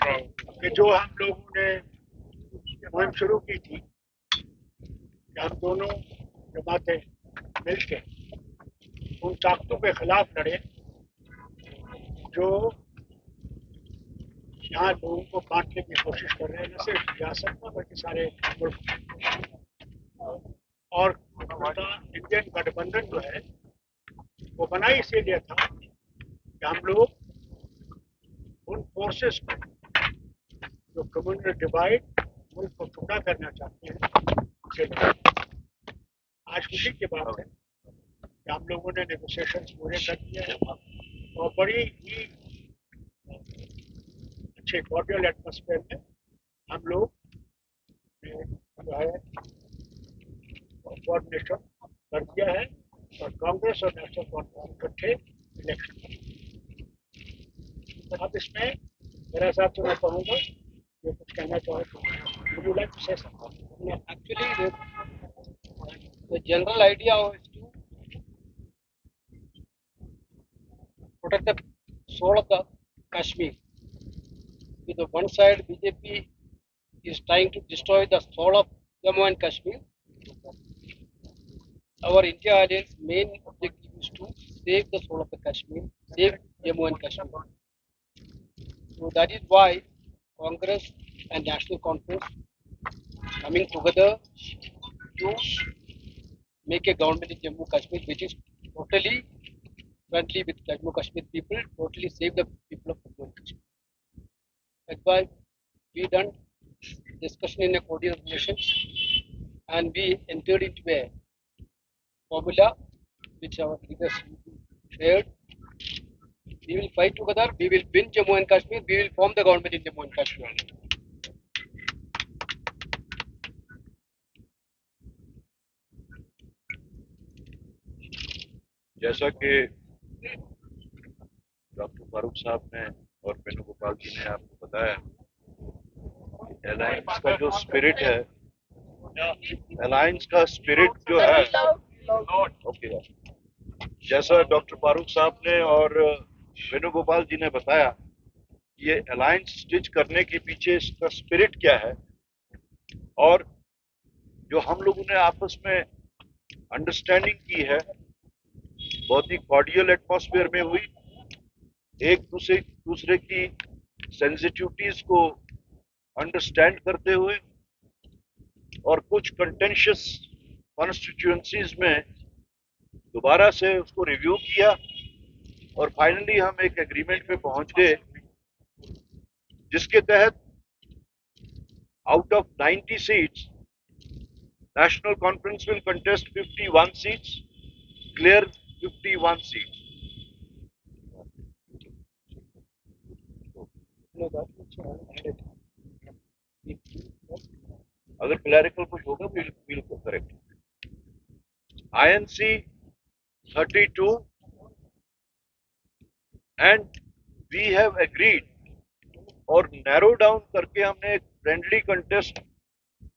कि जो हम लोगों ने मुहिम शुरू की थी कि हम दोनों जमातें मिलकर उन ताकतों के खिलाफ लड़े जो यहाँ लोगों को बांटने की कोशिश कर रहे हैं, न सिर्फ रियासत में बल्कि सारे मुल्क। और इंडियन गठबंधन जो है वो बना इसीलिए था कि हम लोग उन फोर्सेस को जो कम्युनल डिवाइड मुल्क को टुकड़ा करना चाहते हैं उसे लड़ें। आज खुशी की बात है कि हम लोगों ने नेगोशिएशन पूरे कर दिए हैं और बड़ी ही अच्छे कॉर्डियल एटमॉस्फेयर में हम लोग जो है कोऑर्डिनेशन कर दिया है और कांग्रेस और नेशनल कॉन्फ्रेंस इकट्ठे इलेक्शन। अब इसमें मेरा साथ तो मैं कहूँगा ये कुछ कहना चाहो तो would you like to say something? No, actually, the general idea is to protect the soul of the Kashmir. With the one side, BJP is trying to destroy the soul of Jammu and Kashmir. Our India Alliance main objective is to save the soul of the Kashmir, save Jammu and Kashmir. So that is why Congress and National Conference coming together to make a government in Jammu Kashmir which is totally friendly with Jammu Kashmir people, totally save the people of Jammu and Kashmir. That's why we done discussion in a cordial relations and we entered into a formula which our leaders shared. We will fight together, we will win Jammu and Kashmir, we will form the government in Jammu and Kashmir. जैसा कि doctor Farooq साहब ने और वेणुगोपाल जी ने आपको बताया, alliance का जो स्पिरिट है, अलायंस का स्पिरिट जो है, ओके, जैसा डॉक्टर फारूक साहब ने और वेणुगोपाल जी ने बताया, ये अलायंस स्टिच करने के पीछे इसका स्पिरिट क्या है और जो हम लोगों ने आपस में अंडरस्टैंडिंग की है बहुत ही कॉर्डियल एटमॉस्फेयर में हुई, एक दूसरे की सेंसिटिविटीज को अंडरस्टैंड करते हुए और कुछ कंटेंशियस कॉन्स्टिट्यूएंसीज में दोबारा से उसको रिव्यू किया और फाइनली हम एक एग्रीमेंट पे पहुंच गए जिसके तहत out of 90 seats National Conference will contest 51 seats, clear 51 seats. अगर क्लैरिकल कुछ होगा will correct. INC 32 and we have agreed और नैरो डाउन करके हमने एक फ्रेंडली कंटेस्ट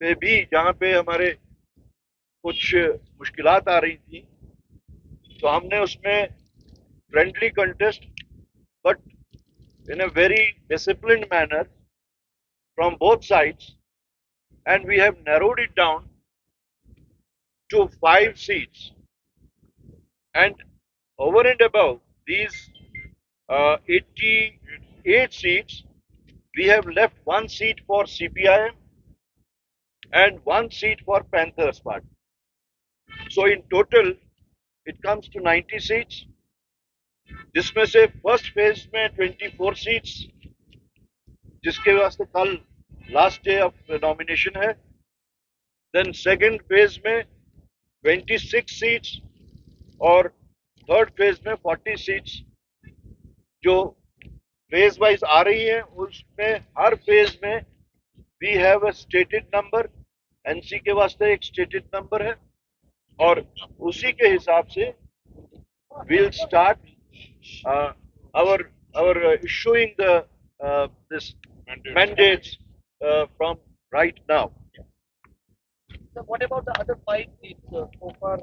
पे भी जहां पे हमारे कुछ मुश्किलात आ रही थी तो हमने उसमें friendly contest but in a very disciplined manner from both sides, and we have narrowed it down to 5 seats. And over and above these 88 seats, we have left 1 seat for CPIM and 1 seat for Panthers Party. So in total, it comes to 90 seats. जिसमें से first phase में 24 seats जिसके वास्ते कल last day of nomination है, then second phase में 26 seats और third phase में 40 सीट्स जो फेज वाइज आ रही है उसमें हर फेज में we have a stated number, NC के वास्ते एक स्टेटेड नंबर है और उसी के हिसाब से we'll start our issuing the this mandates from right now. So what about the other 5 seats so far?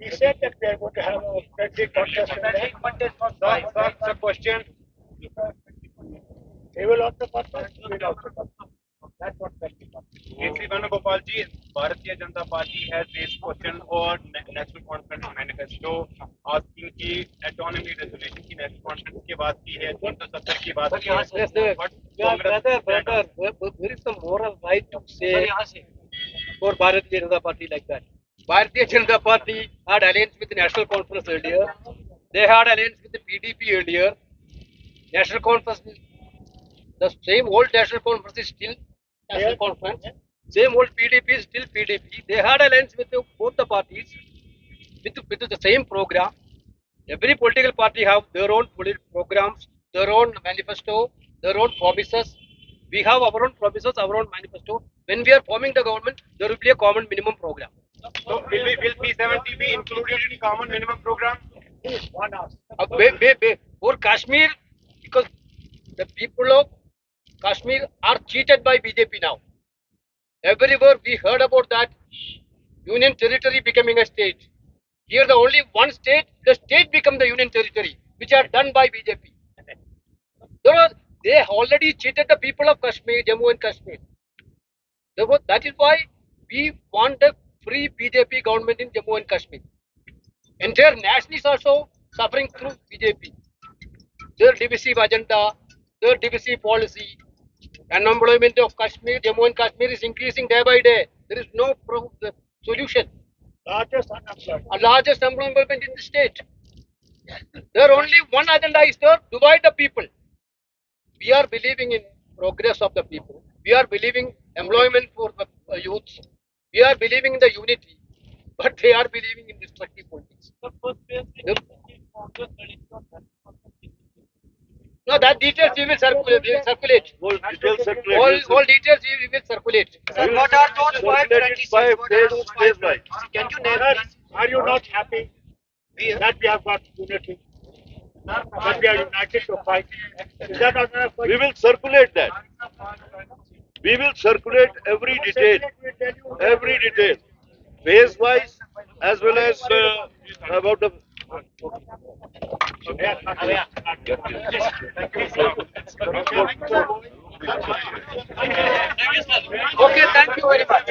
He said that they are going to have a friendly contest. Contest for 5. Sir, question. They will also contest, we will also contest. That's what can be done. Shri Venugopal ji, Bharatiya Janata Party has raised question on National Conference Manifesto, asking कि autonomy resolution की National Conference की बात की है, 370 की बात की है. Yes, sir. But Yeah, Congress brother, where is the moral right to say for Bharatiya Janata Party like that? Bharatiya Janata Party had alliance with the National Conference earlier. They had alliance with the PDP earlier. National Conference, the same old National Conference is still National Conference. Same old PDP is still PDP. They had alliance with both the parties with the same program. Every political party have their own political programs, their own manifesto, their own promises. We have our own promises, our own manifesto. When we are forming the government, there will be a common minimum program. So will P70 be included in common minimum program? One ask. For Kashmir, because the people of Kashmir are cheated by BJP now. Everywhere we heard about that union territory becoming a state. Here the only one state, the state become the union territory, which are done by BJP. They already cheated the people of Kashmir, Jammu and Kashmir. Therefore, that is why we want a free BJP government in Jammu and Kashmir. Entire nation is also suffering through BJP. Their divisive agenda, their divisive policy, unemployment of Kashmir, Jammu and Kashmir is increasing day by day. There is no solution. Largest unemployed. Largest employment in the state. There only one agenda is there: divide the people. We are believing in progress of the people. We are believing employment for the youths. We are believing in the unity, but they are believing in destructive politics. No, that details we will circulate. We will circulate. All details circulate. All details we will circulate. Sir, what are those 526? Phase wise. Can you name that? Are you not happy that we have got unity? That we are united to fight? Is that not enough for We you? will circulate that. We will circulate every detail, phase wise, as well as about the. Okay, thank you very much.